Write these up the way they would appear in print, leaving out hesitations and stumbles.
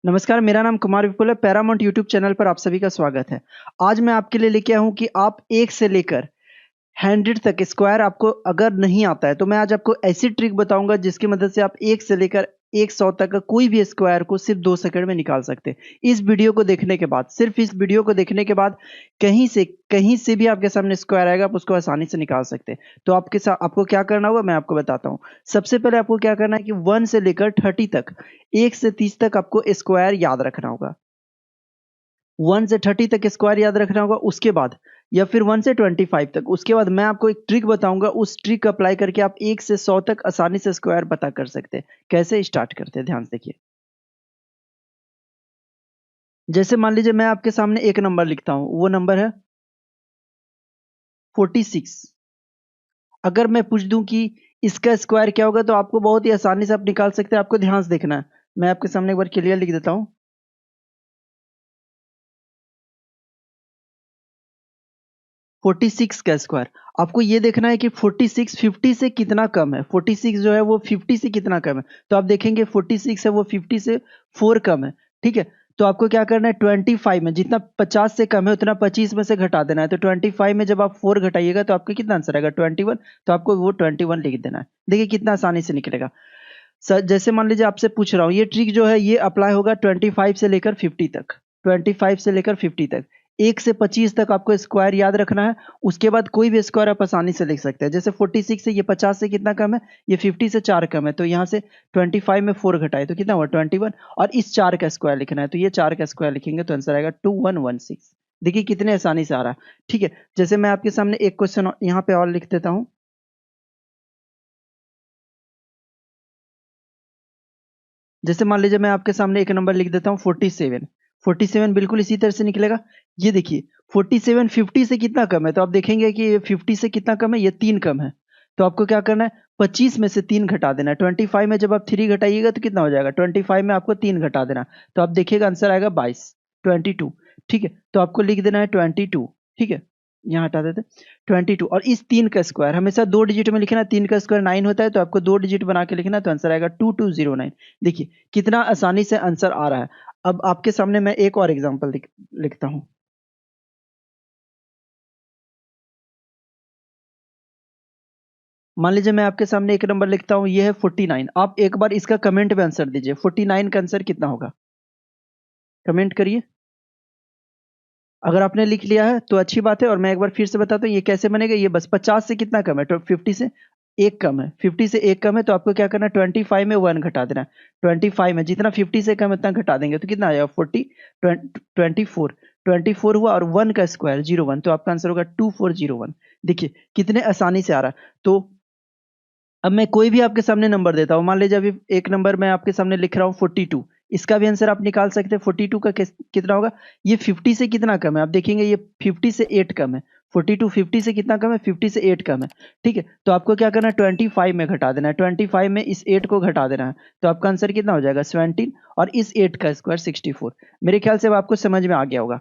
नमस्कार, मेरा नाम कुमार विपुल है। पैरामाउंट यूट्यूब चैनल पर आप सभी का स्वागत है। आज मैं आपके लिए लेके आया हूँ कि आप 1 से लेकर 100 तक स्क्वायर आपको अगर नहीं आता है तो मैं आज आपको ऐसी ट्रिक बताऊंगा जिसकी मदद से आप 1 से लेकर 100 तक का कोई भी स्क्वायर को सिर्फ 2 सेकंड में निकाल सकते हैं। इस वीडियो को देखने के बाद, सिर्फ इस वीडियो को देखने के बाद कहीं से भी आपके सामने स्क्वायर आएगा, आप उसको आसानी से निकाल सकते हैं। तो आपको क्या करना होगा मैं आपको बताता हूँ। सबसे पहले आपको क्या करना है कि 1 से लेकर 30 तक, 1 से 30 तक आपको स्क्वायर याद रखना होगा। 1 से 30 तक स्क्वायर याद रखना होगा। उसके बाद या फिर 1 से 25 तक, उसके बाद मैं आपको एक ट्रिक बताऊंगा। उस ट्रिक को अप्लाई करके आप 1 से 100 तक आसानी से स्क्वायर पता कर सकते हैं। कैसे स्टार्ट करते हैं, ध्यान से देखिए। जैसे मान लीजिए मैं आपके सामने एक नंबर लिखता हूं, वो नंबर है 46। अगर मैं पूछ दूं कि इसका स्क्वायर क्या होगा तो आपको बहुत ही आसानी से आप निकाल सकते हैं। आपको ध्यान से देखना है। मैं आपके सामने एक बार क्लियर लिख देता हूं। 46 का स्क्वायर आपको ये देखना है कि 46 50 से कितना कम है। 46 जो है वो 50 से कितना कम है। तो आप देखेंगे 46 है वो 50 से 4 कम है। ठीक है, तो आपको क्या करना है 25 में जितना 50 से कम है उतना 25 में से घटा देना है। तो 25 में जब आप 4 घटाइएगा तो आपका कितना आंसर आएगा 21। तो आपको वो 21 लिख देना है। देखिए कितना आसानी से निकलेगा। सर जैसे मान लीजिए आपसे पूछ रहा हूँ, ये ट्रिक जो है ये अप्लाई होगा 25 से लेकर 50 तक। 25 से लेकर 50 तक, 1 से 25 तक आपको स्क्वायर याद रखना है। उसके बाद कोई भी स्क्वायर आप आसानी से लिख सकते हैं। जैसे 46 से ये 50 से कितना कम है, ये 50 से 4 कम है। तो यहाँ से 25 में 4 घटाए तो कितना हुआ 21। और इस 4 का स्क्वायर लिखना है, तो ये 4 का स्क्वायर लिखेंगे तो आंसर आएगा 2116। देखिए कितने आसानी से आ रहा है। ठीक है, जैसे मैं आपके सामने एक क्वेश्चन यहाँ पे और लिख देता हूँ। जैसे मान लीजिए मैं आपके सामने एक नंबर लिख देता हूँ 47। 47 बिल्कुल इसी तरह से निकलेगा। ये देखिए 47 50 से कितना कम है, तो आप देखेंगे कि ये 50 से कितना कम है, ये 3 कम है। तो आपको क्या करना है 25 में से 3 घटा देना है। 25 में जब आप 3 घटाइएगा तो कितना हो जाएगा 25 में आपको 3 घटा देना। तो आप देखिएगा आंसर आएगा 22, 22। ठीक है, तो आपको लिख देना है 22। ठीक है, यहाँ हटा देते 22। और इस 3 का स्क्वायर हमेशा 2 डिजिट में लिखना। 3 का स्क्वायर 9 होता है, तो आपको 2 डिजिट बना के लिखना। तो आंसर आएगा 2209। देखिए कितना आसानी से आंसर आ रहा है। अब आपके सामने मैं एक और एग्जांपल लिखता हूं। मान लीजिए मैं आपके सामने एक नंबर लिखता हूं, ये है 49। आप एक बार इसका कमेंट में आंसर दीजिए, 49 का आंसर कितना होगा, कमेंट करिए। अगर आपने लिख लिया है तो अच्छी बात है। और मैं एक बार फिर से बताता हूँ ये कैसे बनेगा। ये बस 50 से कितना कम है, तो 50 से एक कम है। 50 से एक कम है, तो आपको क्या करना है 25 में 1 घटा देना है। 25 में जितना 50 से कम है उतना घटा देंगे तो कितना आएगा 40, 24। 24 हुआ और 1 का स्क्वायर 01, तो आपका आंसर होगा 2401। देखिए कितने आसानी से आ रहा है। तो अब मैं कोई भी आपके सामने नंबर देता हूँ। मान लीजिए अभी एक नंबर मैं आपके सामने लिख रहा हूँ 42। इसका भी आंसर आप निकाल सकते हैं। 42 का कितना होगा, ये 50 से कितना कम है, आप देखेंगे ये 50 से 8 कम है। 42 50 से कितना कम है, 50 से 8 कम है। ठीक है, तो आपको क्या करना है 25 में घटा देना है। 25 में इस 8 को घटा देना है, तो आपका आंसर कितना हो जाएगा 17। और इस 8 का स्क्वायर 64। मेरे ख्याल से अब आपको समझ में आ गया होगा।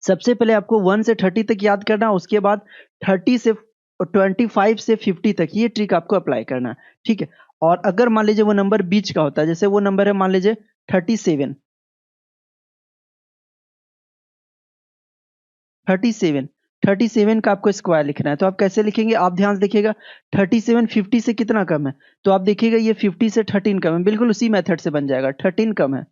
सबसे पहले आपको 1 से 30 तक याद करना, उसके बाद 30 से 25 से 50 तक ये ट्रिक आपको अप्लाई करना है। ठीक है, और अगर मान लीजिए वो नंबर बीच का होता है, जैसे वो नंबर है मान लीजिए 37। 37 37 का आपको स्क्वायर लिखना है। तो आप कैसे लिखेंगे, आप ध्यान से देखिएगा। 37 50 से कितना कम है, तो आप देखिएगा ये 50 से 13 कम है। बिल्कुल उसी मेथड से बन जाएगा, 13 कम है।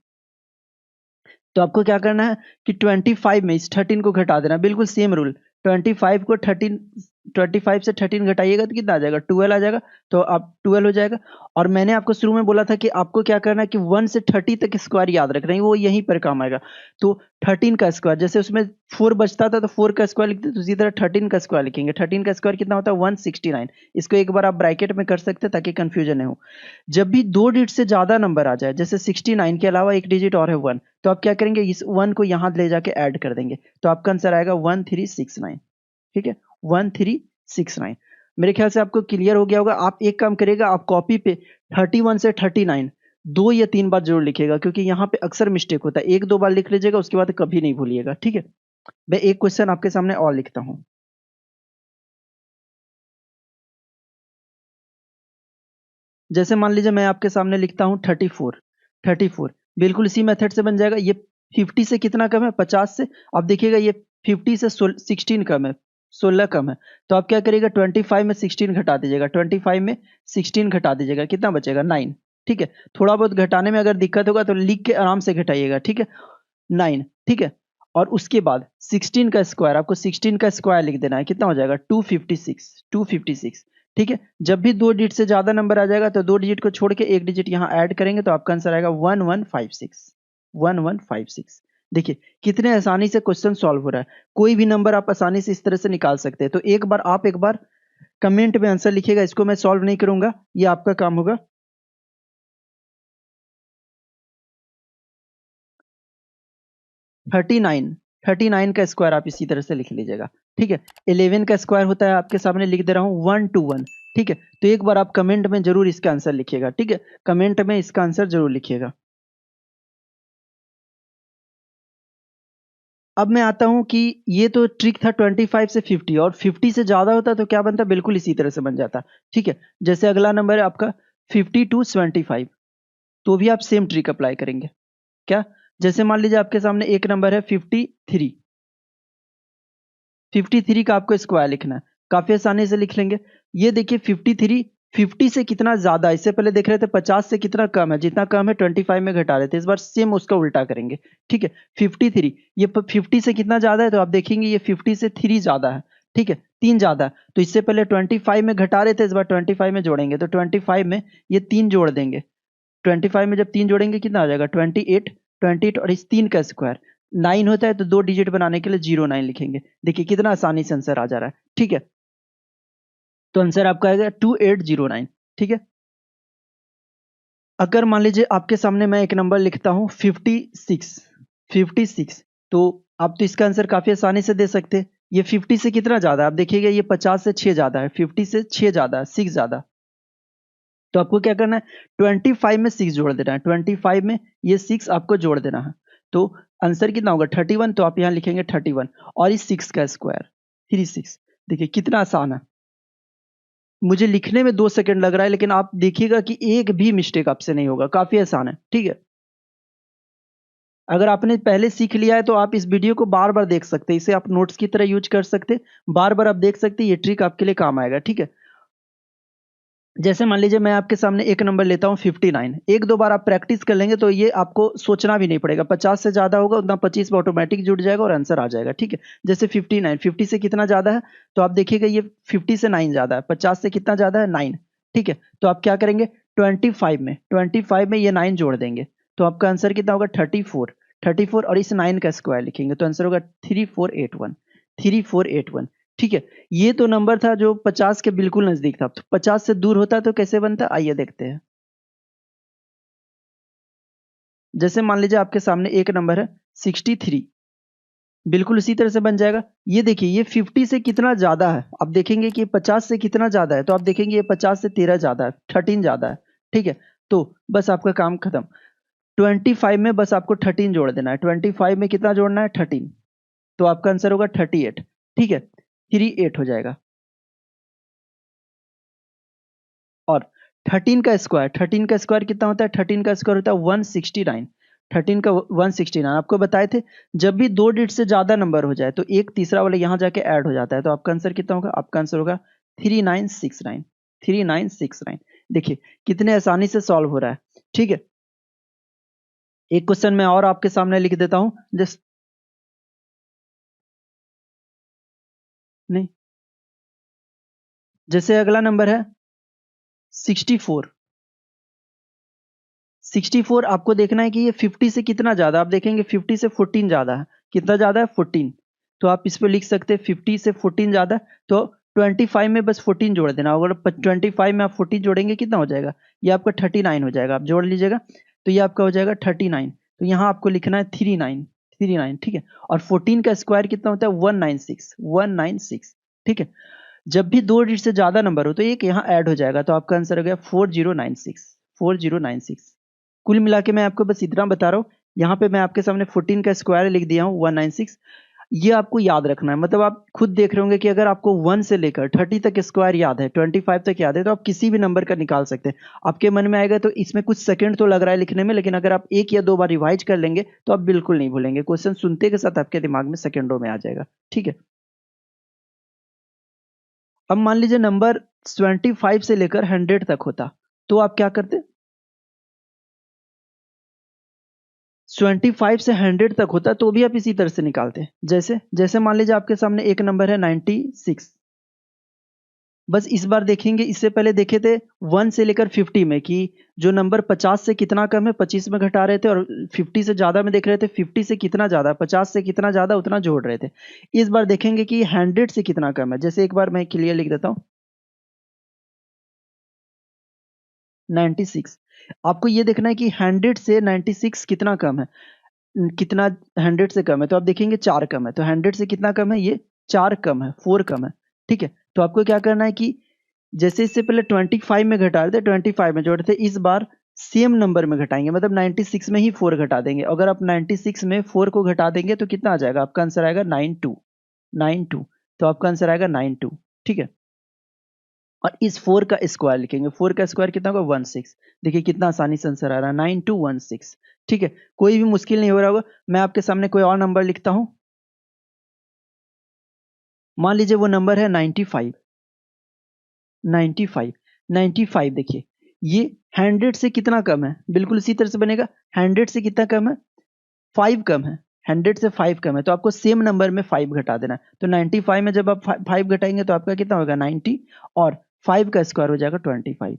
तो आपको क्या करना है कि 25 में इस 13 को घटा देना। बिल्कुल सेम रूल, 25 को 13, 25 से 13 घटाइएगा तो कितना आ जाएगा 12 आ जाएगा। तो अब 12 हो जाएगा। और मैंने आपको शुरू में बोला था कि आपको क्या करना है कि 1 से 30 तक स्क्वायर याद रखना है, वो यहीं पर काम आएगा। तो 13 का स्क्वायर, जैसे उसमें 4 बचता था तो 4 का स्क्वायर लिखते, तो उसी तरह 13 का स्क्वायर लिखेंगे। 13 का स्क्वायर कितना होता है 169। इसको एक बार आप ब्रैकेट में कर सकते हैं ताकि कंफ्यूजन नहीं हो। जब भी 2 डिजिट से ज्यादा नंबर आ जाए, जैसे 69 के अलावा एक डिजिट और है 1, तो आप क्या करेंगे इस 1 को यहां ले जाके ऐड कर देंगे। तो आपका आंसर आएगा 1369। ठीक है, 1369। मेरे ख्याल से आपको क्लियर हो गया होगा। आप एक काम करिएगा, आप कॉपी पे 31 से 39 2 या 3 बार जरूर लिखिएगा, क्योंकि यहाँ पे अक्सर मिस्टेक होता है। 1-2 बार लिख लीजिएगा, उसके बाद कभी नहीं भूलिएगा। ठीक है, मैं एक क्वेश्चन आपके सामने और लिखता हूँ। जैसे मान लीजिए मैं आपके सामने लिखता हूँ 34। 34 बिल्कुल इसी मेथड से बन जाएगा। ये 50 से कितना कम है, 50 से। आप देखिएगा ये 50 से 16 कम है, 16 कम है। तो आप क्या करिएगा, 25 में 16 घटा दीजिएगा, 25 में 16 घटा दीजिएगा, कितना बचेगा 9। ठीक है, थोड़ा बहुत घटाने में अगर दिक्कत होगा तो लिख के आराम से घटाइएगा, ठीक है, 9। ठीक है, और उसके बाद 16 का स्क्वायर, आपको 16 का स्क्वायर लिख देना है, कितना हो जाएगा 256, 256। ठीक है, जब भी दो डिजिट से ज्यादा नंबर आ जाएगा तो दो डिजिट को छोड़ के एक डिजिट यहाँ ऐड करेंगे तो आपका आंसर आएगा 1156, 1156। देखिए कितने आसानी से क्वेश्चन सॉल्व हो रहा है, कोई भी नंबर आप आसानी से इस तरह से निकाल सकते हैं। तो एक बार कमेंट में आंसर लिखिएगा, इसको मैं सॉल्व नहीं करूंगा, ये आपका काम होगा। 39 का स्क्वायर आप इसी तरह से लिख लीजिएगा। ठीक है, 11 का स्क्वायर होता है, आपके सामने लिख दे रहा हूं 121। ठीक है, तो एक बार आप कमेंट में जरूर इसका आंसर लिखिएगा। ठीक है, कमेंट में इसका आंसर जरूर लिखिएगा। अब मैं आता हूं कि ये तो ट्रिक था 25 से 50, और 50 से ज्यादा होता तो क्या बनता, बिल्कुल इसी तरह से बन जाता। ठीक है, जैसे अगला नंबर है आपका 50 टू 75, तो भी आप सेम ट्रिक अप्लाई करेंगे। क्या, जैसे मान लीजिए आपके सामने एक नंबर है 53, 53 का आपको स्क्वायर लिखना है, काफी आसानी से लिख लेंगे। ये देखिए 53 50 से कितना ज्यादा है, इससे पहले देख रहे थे 50 से कितना कम है, जितना कम है 25 में घटा रहे थे, इस बार सेम उसका उल्टा करेंगे। ठीक है, 53 ये 50 से कितना ज्यादा है, तो आप देखेंगे ये 50 से 3 ज्यादा है। ठीक है, 3 ज्यादा है, तो इससे पहले 25 में घटा रहे थे, इस बार 25 में जोड़ेंगे, तो 25 में ये 3 जोड़ देंगे। 25 में जब 3 जोड़ेंगे कितना आ जाएगा 28, 28 और इस 3 का स्क्वायर 9 होता है, तो दो डिजिट बनाने के लिए 09 लिखेंगे। देखिए कितना आसानी से आंसर आ जा रहा है। ठीक है, तो आंसर आपका आएगा 2809। ठीक है, अगर मान लीजिए आपके सामने मैं एक नंबर लिखता हूं 56, 56, तो आप तो इसका आंसर काफी आसानी से दे सकते हैं। ये 50 से कितना ज्यादा है, आप देखिएगा ये 50 से 6 ज्यादा है, 50 से 6 ज्यादा है, 6 ज्यादा। तो आपको क्या करना है, 25 में 6 जोड़ देना है, 25 में ये 6 आपको जोड़ देना है। तो आंसर कितना होगा 31, तो आप यहाँ लिखेंगे 31 और इस 6 का स्क्वायर 36। देखिए कितना आसान है, मुझे लिखने में 2 सेकंड लग रहा है, लेकिन आप देखिएगा कि एक भी मिस्टेक आपसे नहीं होगा, काफी आसान है। ठीक है, अगर आपने पहले सीख लिया है तो आप इस वीडियो को बार बार देख सकते हैं, इसे आप नोट्स की तरह यूज कर सकते हैं, बार बार आप देख सकते हैं, ये ट्रिक आपके लिए काम आएगा। ठीक है, जैसे मान लीजिए मैं आपके सामने एक नंबर लेता हूं 59, एक दो बार आप प्रैक्टिस कर लेंगे तो ये आपको सोचना भी नहीं पड़ेगा, 50 से ज्यादा होगा उतना 25 में ऑटोमेटिक जुड़ जाएगा और आंसर आ जाएगा। ठीक है, जैसे 59, 50 से कितना ज्यादा है, तो आप देखिएगा ये 50 से 9 ज्यादा है, 50 से कितना ज्यादा है 9। ठीक है, तो आप क्या करेंगे 25 में ये 9 जोड़ देंगे, तो आपका आंसर कितना होगा 34, 34 और इस 9 का स्क्वायर लिखेंगे तो आंसर होगा 3481, 3481। ठीक है, ये तो नंबर था जो 50 के बिल्कुल नजदीक था, तो 50 से दूर होता तो कैसे बनता, आइए देखते हैं। जैसे मान लीजिए आपके सामने एक नंबर है 63, बिल्कुल इसी तरह से बन जाएगा। ये देखिए ये 50 से कितना ज्यादा है, आप देखेंगे कि 50 से कितना ज्यादा है, तो आप देखेंगे ये 50 से 13 ज्यादा है, 13 ज्यादा है। ठीक है, तो बस आपका काम खत्म। 25 में बस आपको 13 जोड़ देना है, 25 में कितना जोड़ना है 13, तो आपका आंसर होगा 38। ठीक है, 38 हो जाएगा। और 13 का स्क्वायर, 13 का स्क्वायर कितना होता है, 13 का स्क्वायर होता है 169, 13 का 169। आपको बताए थे जब भी दो डिजिट से ज्यादा नंबर हो जाए तो एक तीसरा वाला यहाँ जाके ऐड हो जाता है, तो आपका आंसर कितना होगा, आपका आंसर होगा 3969, 3969। देखिए कितने आसानी से सॉल्व हो रहा है। ठीक है, एक क्वेश्चन मैं और आपके सामने लिख देता हूं, जस्ट नहीं, जैसे अगला नंबर है 64, 64 आपको देखना है कि ये 50 से कितना ज्यादा, आप देखेंगे 50 से 14 ज्यादा है, कितना ज्यादा है 14, तो आप इस पे लिख सकते हैं 50 से 14 ज्यादा, तो 25 में बस 14 जोड़ देना, अगर 25 में आप 14 जोड़ेंगे कितना हो जाएगा, ये आपका 39 हो जाएगा, आप जोड़ लीजिएगा, तो ये आपका हो जाएगा 39, तो यहाँ आपको लिखना है 39, 39। ठीक है, और 14 का स्क्वायर कितना होता है 196, 196। ठीक है, जब भी दो डिजिट से ज्यादा नंबर हो तो एक यहाँ ऐड हो जाएगा, तो आपका आंसर हो गया 4096, 4096। कुल मिला के मैं आपको बस इतना बता रहा हूँ, यहाँ पे मैं आपके सामने 14 का स्क्वायर लिख दिया हूँ 196, ये आपको याद रखना है। मतलब आप खुद देख रहे होंगे कि अगर आपको 1 से लेकर 30 तक स्क्वायर याद है, 25 तक याद है, तो आप किसी भी नंबर का निकाल सकते हैं। आपके मन में आएगा तो इसमें कुछ सेकंड तो लग रहा है लिखने में, लेकिन अगर आप 1 या 2 बार रिवाइज कर लेंगे तो आप बिल्कुल नहीं भूलेंगे। क्वेश्चन सुनते के साथ आपके दिमाग में सेकंडों में आ जाएगा। ठीक है, अब मान लीजिए नंबर 25 से लेकर 100 तक होता, तो आप क्या करते? 25 से 100 तक होता तो भी आप इसी तरह से निकालते। जैसे जैसे मान लीजिए आपके सामने एक नंबर है 96। बस इस बार देखेंगे, इससे पहले देखे थे 1 से लेकर 50 में कि जो नंबर 50 से कितना कम है 25 में घटा रहे थे, और 50 से ज्यादा में देख रहे थे 50 से कितना ज्यादा, 50 से कितना ज्यादा उतना जोड़ रहे थे। इस बार देखेंगे कि 100 से कितना कम है। जैसे एक बार मैं क्लियर लिख देता हूँ 96। आपको ये देखना है कि 100 से 96 कितना कम है, कितना 100 से कम है, तो आप देखेंगे 4 कम है। तो 100 से कितना कम है, ये 4 कम है, 4 कम है। ठीक है, तो आपको क्या करना है कि जैसे इससे पहले 25 में घटा रहे थे, 25 में जोड़ रहे थे, इस बार सेम नंबर में घटाएंगे, मतलब 96 में ही 4 घटा देंगे। अगर आप 96 में 4 को घटा देंगे तो कितना आ जाएगा, आपका आंसर आएगा 92। 92, तो आपका आंसर आएगा 92। ठीक है, और इस 4 का स्क्वायर लिखेंगे। 4 का स्क्वायर कितना होगा, 16। देखिए कितना आसानी से आंसर आ रहा है, 9216। ठीक है, कोई भी मुश्किल नहीं हो रहा होगा। मैं आपके सामने कोई और नंबर लिखता हूं। मान लीजिए वो नंबर है 95। 95, 95 देखिए, ये 100 से कितना कम है, बिल्कुल इसी तरह से बनेगा। 100 से कितना कम है, 5 कम है। 100 से 5 कम है, तो आपको सेम नंबर में 5 घटा देना है। तो 95 में जब आप 5 घटाएंगे तो आपका कितना होगा, 90, और 5 का स्क्वायर हो जाएगा 25।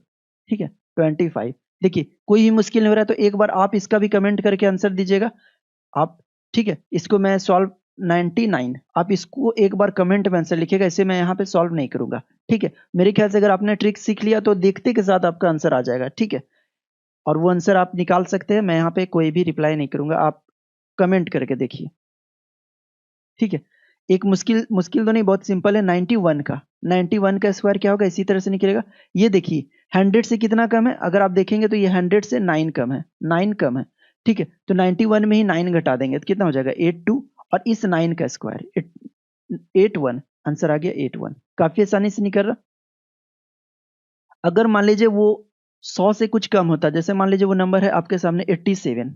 ठीक है, 25। देखिए कोई भी मुश्किल नहीं हो रहा है, तो एक बार आप इसका भी कमेंट करके आंसर दीजिएगा आप। ठीक है, इसको मैं सॉल्व 99, आप इसको एक बार कमेंट में आंसर लिखिएगा, इसे मैं यहाँ पे सॉल्व नहीं करूंगा। ठीक है, मेरे ख्याल से अगर आपने ट्रिक सीख लिया तो देखते के साथ आपका आंसर आ जाएगा। ठीक है, और वो आंसर आप निकाल सकते हैं। मैं यहाँ पे कोई भी रिप्लाई नहीं करूंगा, आप कमेंट करके देखिए। ठीक है, एक मुश्किल मुश्किल तो नहीं, बहुत सिंपल है। 91 का, 91 का स्क्वायर क्या होगा, इसी तरह से निकलेगा। ये देखिए 100 से कितना कम है, अगर आप देखेंगे तो ये 100 से 9 कम है, 9 कम है। ठीक है, तो 91 में ही 9 घटा देंगे तो कितना हो जाएगा, 82, और इस 9 का स्क्वायर 81। आंसर आ गया 81। काफी आसानी से निकल रहा। अगर मान लीजिए वो 100 से कुछ कम होता, जैसे मान लीजिए वो नंबर है आपके सामने 87।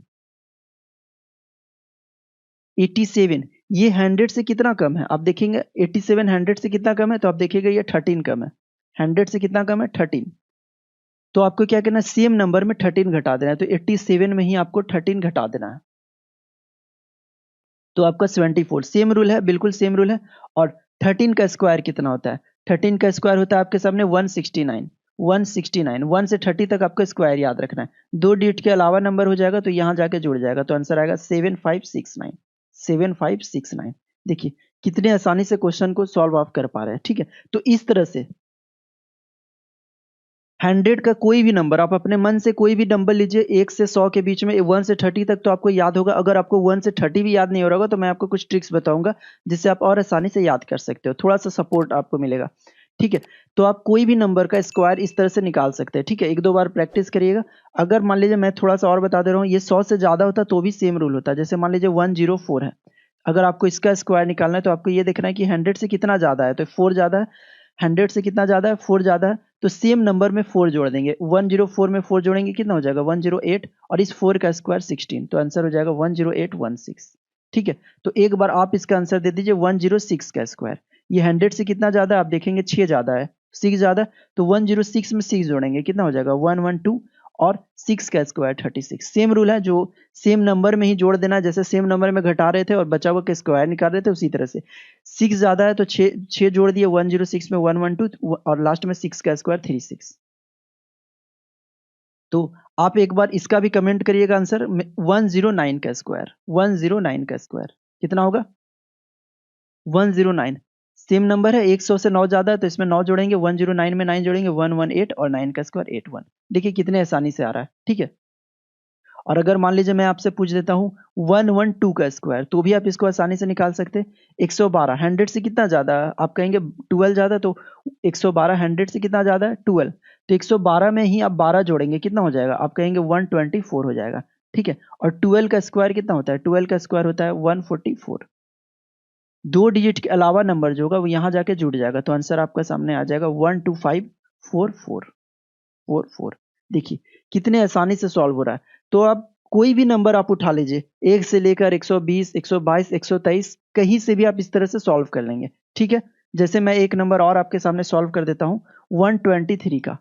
87, ये 100 से कितना कम है, आप देखेंगे 87 100 से कितना कम है, तो आप देखिएगा ये 13 कम है। 100 से कितना कम है, 13। तो आपको क्या करना है, सेम नंबर में 13 घटा देना है। तो 87 में ही आपको 13 घटा देना है, तो आपका 74। सेम रूल है, बिल्कुल सेम रूल है। और 13 का स्क्वायर कितना होता है, 13 का स्क्वायर होता है आपके सामने 169। 169, 1 से 30 तक आपको स्क्वायर याद रखना है। 2 डिजिट के अलावा नंबर हो जाएगा तो यहाँ जाके जुड़ जाएगा, तो आंसर आएगा 7569। 7569। देखिए कितने आसानी से क्वेश्चन को सॉल्व आप कर पा रहे हैं। ठीक है, तो इस तरह से 100 का कोई भी नंबर, आप अपने मन से कोई भी नंबर लीजिए 1 से 100 के बीच में, 1 से 30 तक तो आपको याद होगा। अगर आपको 1 से 30 भी याद नहीं हो रहा होगा तो मैं आपको कुछ ट्रिक्स बताऊंगा जिससे आप और आसानी से याद कर सकते हो, थोड़ा सा सपोर्ट आपको मिलेगा। ठीक है, तो आप कोई भी नंबर का स्क्वायर इस तरह से निकाल सकते हैं। ठीक है, एक दो बार प्रैक्टिस करिएगा। अगर मान लीजिए मैं थोड़ा सा और बता दे रहा हूँ, ये 100 से ज्यादा होता तो भी सेम रूल होता। जैसे मान लीजिए 104 है, अगर आपको इसका स्क्वायर निकालना है तो आपको ये देखना है कि 100 से कितना ज्यादा है, तो 4 ज्यादा है। 100 से कितना ज्यादा है, 4 ज्यादा है, तो सेम नंबर में 4 जोड़ देंगे। 104 में 4 जोड़ेंगे कितना हो जाएगा, 108, और इस 4 का स्क्वायर 16, तो आंसर हो जाएगा 10816। ठीक है, तो एक बार आप इसका आंसर दे दीजिए 106 का स्क्वायर। ये 100 से कितना ज्यादा है, आप देखेंगे 6 ज्यादा है, 6 ज्यादा, तो 106 में 6 जोड़ेंगे कितना हो जाएगा, 112, और 6 का स्क्वायर 36। सेम रूल है, जो सेम नंबर में ही जोड़ देना है। जैसे सेम नंबर में घटा रहे थे और बचा हुआ के स्क्वायर निकाल रहे थे, उसी तरह से 6 ज्यादा है तो 6 जोड़ दिए, 106 में 112, और लास्ट में 6 का स्क्वायर 36। तो आप एक बार इसका भी कमेंट करिएगा आंसर। 109 का स्क्वायर, 109 का स्क्वायर कितना होगा, 109। सेम नंबर है, 100 से 9 ज्यादा है तो इसमें 9 जोड़ेंगे, 109 में 9 जोड़ेंगे, 118, और 9 का स्क्वायर 81। देखिए कितने आसानी से आ रहा है। ठीक है, और अगर मान लीजिए मैं आपसे पूछ देता हूँ 112 का स्क्वायर, तो भी आप इसको आसानी से निकाल सकते हैं। 112, 100 से कितना ज्यादा है, आप कहेंगे 12 ज्यादा, तो 112 100 से कितना ज्यादा है, 12, तो 112 में ही आप 12 जोड़ेंगे कितना हो जाएगा, आप कहेंगे 124 हो जाएगा। ठीक है, और 12 का स्क्वायर कितना होता है, 12 का स्क्वायर होता है 144। 2 डिजिट के अलावा नंबर जो होगा वो यहाँ जाके जुड़ जाएगा, तो आंसर आपका सामने आ जाएगा 1254444। देखिए कितने आसानी से सॉल्व हो रहा है। तो आप कोई भी नंबर आप उठा लीजिए, 1 से लेकर 120, 122, 123, कहीं से भी आप इस तरह से सॉल्व कर लेंगे। ठीक है, जैसे मैं एक नंबर और आपके सामने सॉल्व कर देता हूं, 123 का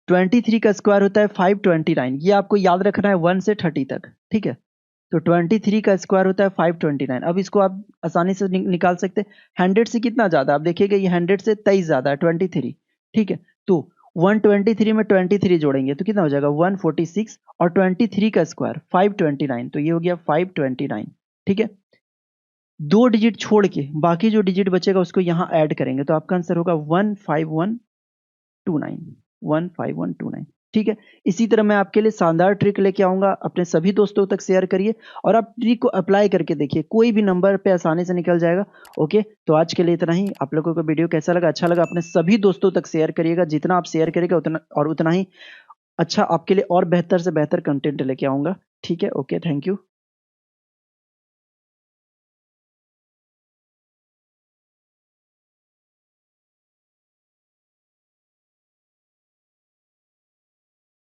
23 का स्क्वायर होता है 529। ये आपको याद रखना है 1 से 30 तक। ठीक है, तो 23 का स्क्वायर होता है 529। अब इसको आप आसानी से निकाल सकते हैं। 100 से कितना ज्यादा, आप देखिएगा ये 100 से 23 ज्यादा है 23। ठीक है, तो 123 में 23 जोड़ेंगे तो कितना हो जाएगा 146, और 23 का स्क्वायर 529, तो ये हो गया 529। ठीक है, 2 डिजिट छोड़ के बाकी जो डिजिट बचेगा उसको यहाँ ऐड करेंगे, तो आपका आंसर होगा 15129। 15129। ठीक है, इसी तरह मैं आपके लिए शानदार ट्रिक लेके आऊंगा, अपने सभी दोस्तों तक शेयर करिए और आप ट्रिक को अप्लाई करके देखिए, कोई भी नंबर पे आसानी से निकल जाएगा। ओके, तो आज के लिए इतना ही। आप लोगों को वीडियो कैसा लगा, अच्छा लगा, अपने सभी दोस्तों तक शेयर करिएगा। जितना आप शेयर करिएगा उतना ही अच्छा आपके लिए और बेहतर से बेहतर कंटेंट लेके आऊंगा। ठीक है, ओके, थैंक यू।